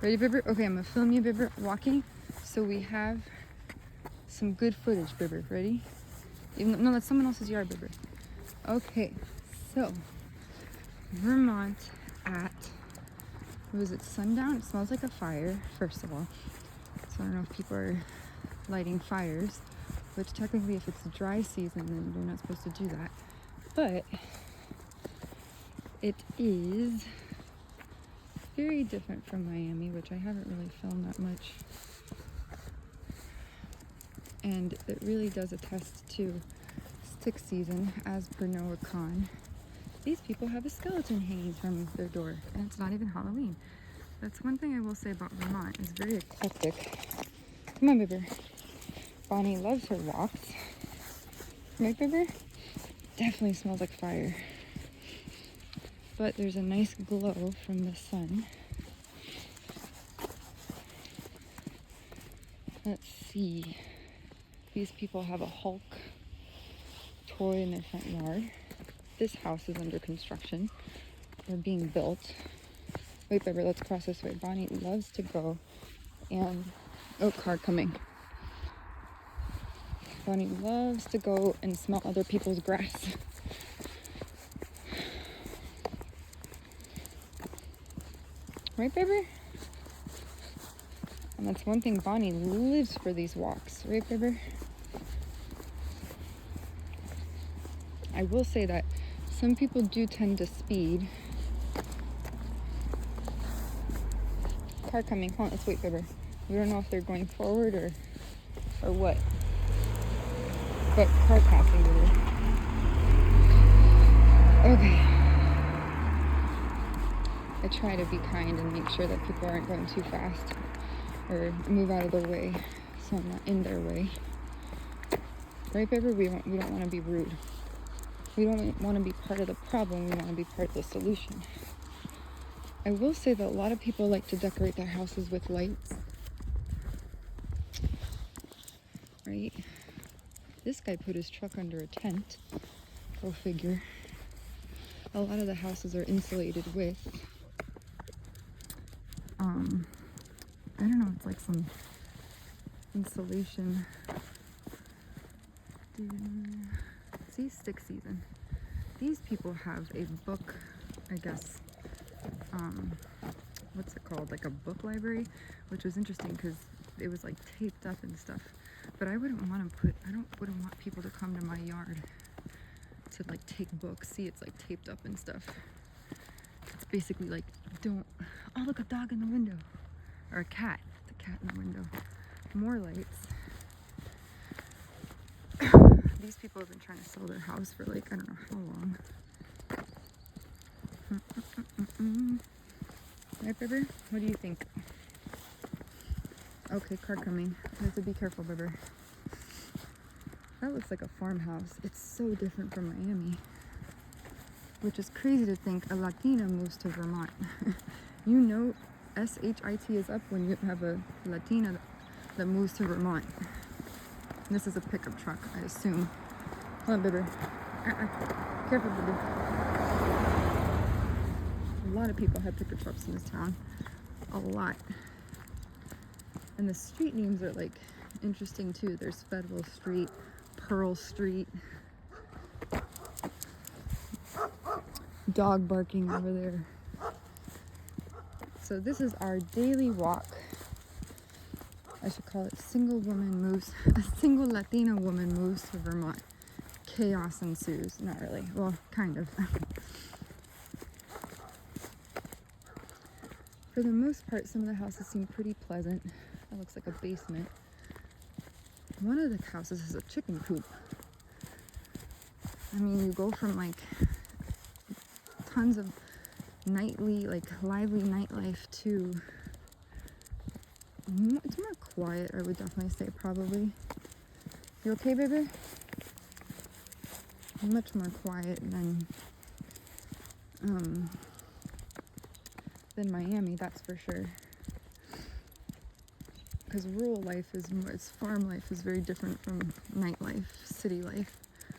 Ready, Bibber? Okay, I'm gonna film you, Bibber, walking, so we have some good footage, Bibber. Ready? No, that's someone else's yard, Bibber. Okay, so Vermont at, what was it, sundown? It smells like a fire, first of all. So I don't know if people are lighting fires, which technically if it's dry season, then you're not supposed to do that. But it is very different from Miami, which I haven't really filmed that much. And it really does attest to stick season, as per Noah Khan. These people have a skeleton hanging from their door, and it's not even Halloween. That's one thing I will say about Vermont. It's very eclectic. Come on, Bibber. Bonnie loves her walks. Right, Bibber? Definitely smells like fire. But there's a nice glow from the sun. Let's see. These people have a Hulk toy in their front yard. This house is under construction. They're being built. Wait, Bibber, let's cross this way. Bonnie loves to go and... Oh, car coming. Bonnie loves to go and smell other people's grass. Right, Bibber? And that's one thing, Bonnie lives for these walks. Right, Bibber? I will say that some people do tend to speed. Car coming. Hold on, let's wait, Bibber. We don't know if they're going forward or what. But car passing, Bibber. Okay. I try to be kind and make sure that people aren't going too fast or move out of their way so I'm not in their way. Right, Bibber? We don't want to be rude. We don't want to be part of the problem. We want to be part of the solution. I will say that a lot of people like to decorate their houses with lights. Right? This guy put his truck under a tent. Go figure. A lot of the houses are insulated with, I don't know, it's like some insulation. See, stick season. These people have a book, I guess, what's it called? Like a book library, which was interesting because it was like taped up and stuff. But I wouldn't want people to come to my yard to like take books. See, it's like taped up and stuff. It's basically like, oh, look, a dog in the window. Or a cat. The cat in the window. More lights. These people have been trying to sell their house for like, I don't know how long. Right, Bibber? What do you think? Okay, car coming. You have to be careful, Bibber. That looks like a farmhouse. It's so different from Miami. Which is crazy to think a Latina moves to Vermont. You know, SHIT is up when you have a Latina that moves to Vermont. This is a pickup truck, I assume. Hold on, Bibber. Careful, Bibber. A lot of people have pickup trucks in this town. A lot. And the street names are like interesting too. There's Federal Street, Pearl Street. Dog barking over there. So this is our daily walk. I should call it a single Latina woman moves to Vermont. Chaos ensues. Not really. Well, kind of. For the most part, some of the houses seem pretty pleasant. That looks like a basement. One of the houses is a chicken coop. I mean, you go from like tons of lively nightlife to it's more quiet, I would definitely say, probably. You okay, baby? Much more quiet than Miami, that's for sure. Because rural life farm life is very different from nightlife, city life,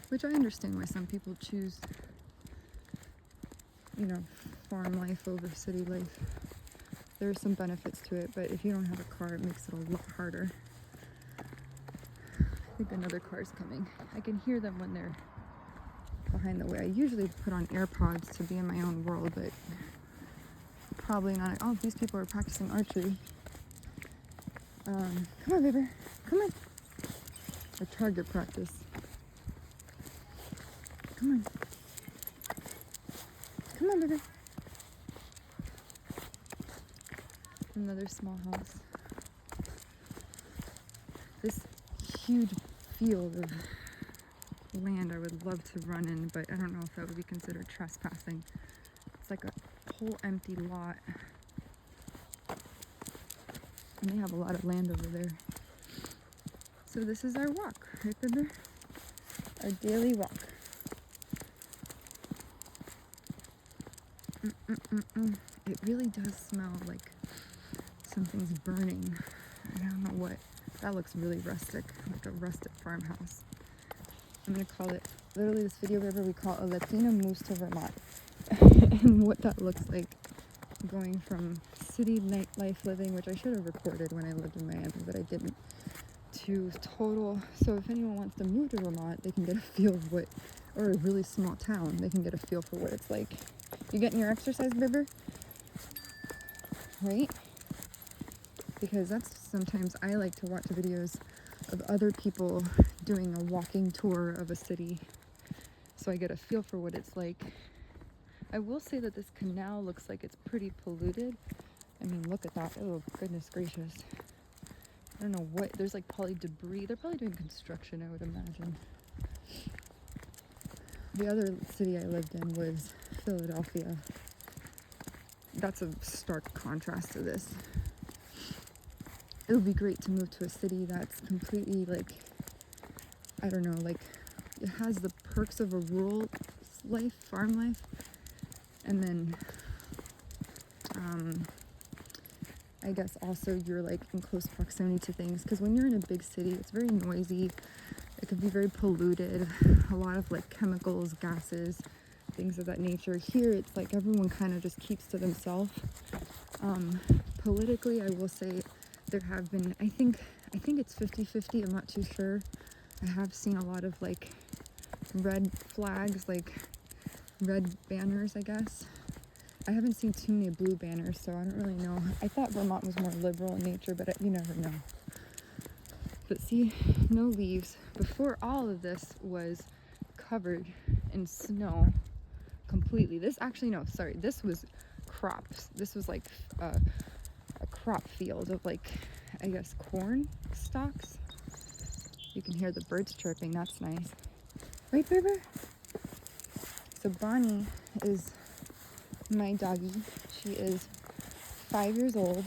which I understand why some people choose, farm life over city life. There are some benefits to it, but if you don't have a car, it makes it a lot harder. I think another car is coming. I can hear them when they're behind the way. I usually put on AirPods to be in my own world, but probably not. Oh, these people are practicing archery. Come on, baby. Come on. Or target practice. Come on. Come on, baby. Another small house. This huge field of land I would love to run in, but I don't know if that would be considered trespassing. It's like a whole empty lot. And they have a lot of land over there. So this is our walk, right, baby? Our daily walk. It really does smell like something's burning. I don't know what. That looks really rustic, like a rustic farmhouse. I'm gonna call it, literally this video river we call a Latina moves to Vermont. And what that looks like going from city nightlife living, which I should have recorded when I lived in Miami, but I didn't, to total, so if anyone wants to move to Vermont, they can get a feel of what, or a really small town, they can get a feel for what it's like. You getting your exercise, Bibber? Right? Because that's sometimes I like to watch videos of other people doing a walking tour of a city, so I get a feel for what it's like. I will say that this canal looks like it's pretty polluted. I mean, look at that. Oh, goodness gracious. I don't know what, there's like probably debris. They're probably doing construction, I would imagine. The other city I lived in was Philadelphia. That's a stark contrast to this. It would be great to move to a city that's completely like, I don't know, like it has the perks of a rural life, farm life, and then I guess also you're like in close proximity to things, because when you're in a big city, it's very noisy. It could be very polluted, a lot of like chemicals, gases, things of that nature. Here, it's like everyone kind of just keeps to themselves. Politically, I will say there have been, I think it's 50-50, I'm not too sure. I have seen a lot of like red flags, like red banners, I guess. I haven't seen too many blue banners, so I don't really know. I thought Vermont was more liberal in nature, but you never know. But see, no leaves. Before all of this was covered in snow completely. This actually, no, sorry, this was crops. This was like a crop field of like, I guess, corn stalks. You can hear the birds chirping, that's nice. Right, Berber? So Bonnie is my doggie. She is 5 years old.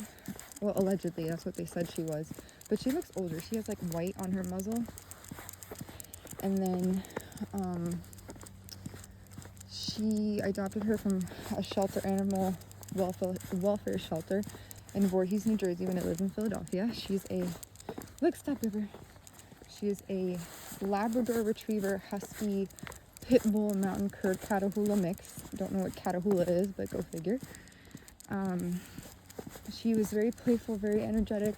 Well, allegedly, that's what they said she was. But she looks older. She has like white on her muzzle. And then I adopted her from a shelter, animal welfare shelter in Voorhees, New Jersey, when I lived in Philadelphia. She's a, look, stop, River. She is a Labrador Retriever Husky Pit Bull Mountain Cur Catahoula mix. Don't know what Catahoula is, but go figure. She was very playful, very energetic,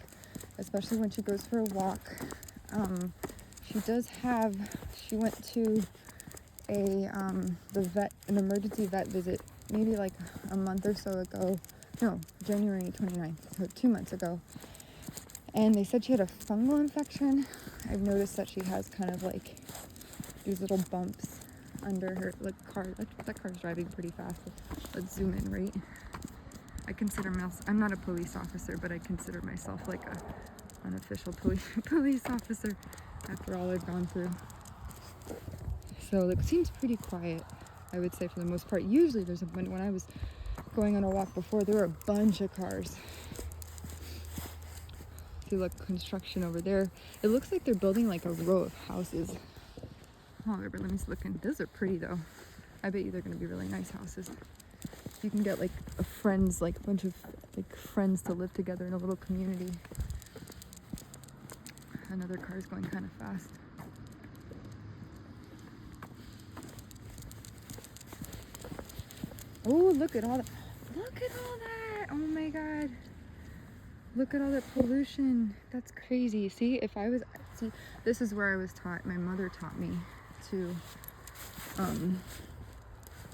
especially when she goes for a walk. She went to the vet, an emergency vet visit, maybe like a month or so ago. No, January 29th, so 2 months ago. And they said she had a fungal infection. I've noticed that she has kind of like these little bumps under her, like car. That car's driving pretty fast. Let's zoom in, right? I'm not a police officer, but I consider myself like a unofficial police officer after all I've gone through. So it seems pretty quiet, I would say, for the most part. Usually when I was going on a walk before, there were a bunch of cars. See, look, construction over there. It looks like they're building like a row of houses. Oh, let me just look in. Those are pretty though. I bet you they're gonna be really nice houses. You can get like a bunch of like friends to live together in a little community. Another car is going kind of fast. Oh, look at all that. Look at all that. Oh my god. Look at all that pollution. That's crazy. See, this is where I was taught. My mother taught me to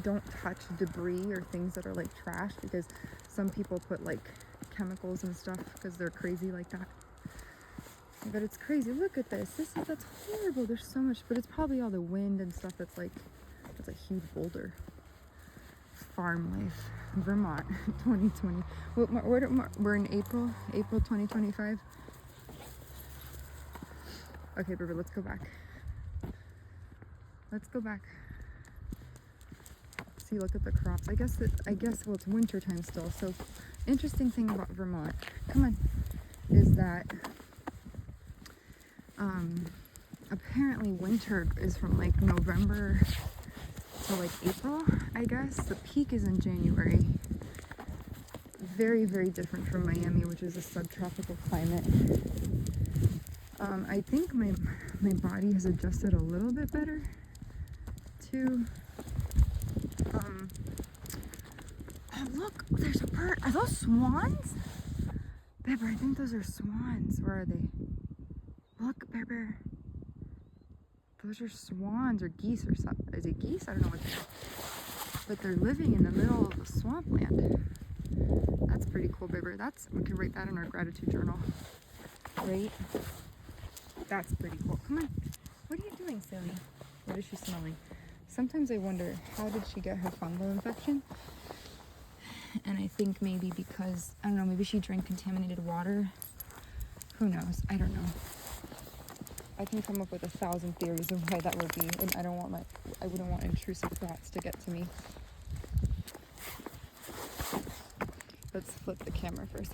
don't touch debris or things that are like trash, because some people put like chemicals and stuff because they're crazy like that. But it's crazy. Look at this. That's horrible. There's so much, but it's probably all the wind and stuff. That's a huge boulder. Farm life, Vermont, 2020. We're in April 2025. Okay, baby, let's go back. See, look at the crops. I guess it's winter time still. So, interesting thing about Vermont, come on, is that apparently winter is from like November to like April, I guess. The peak is in January. Very, very different from Miami, which is a subtropical climate. I think my body has adjusted a little bit better to oh look, there's a bird. Are those swans? Beber, I think those are swans. Where are they? Look, Beber. Those are swans or geese or something. Is it geese? I don't know what they are. But they're living in the middle of the swampland. That's pretty cool, Beber. We can write that in our gratitude journal. Right? That's pretty cool. Come on. What are you doing, silly? What is she smelling? Sometimes I wonder, how did she get her fungal infection? And I think maybe because, I don't know, maybe she drank contaminated water. Who knows? I don't know. I can come up with 1,000 theories of why that would be, and I wouldn't want intrusive thoughts to get to me. Let's flip the camera for a second.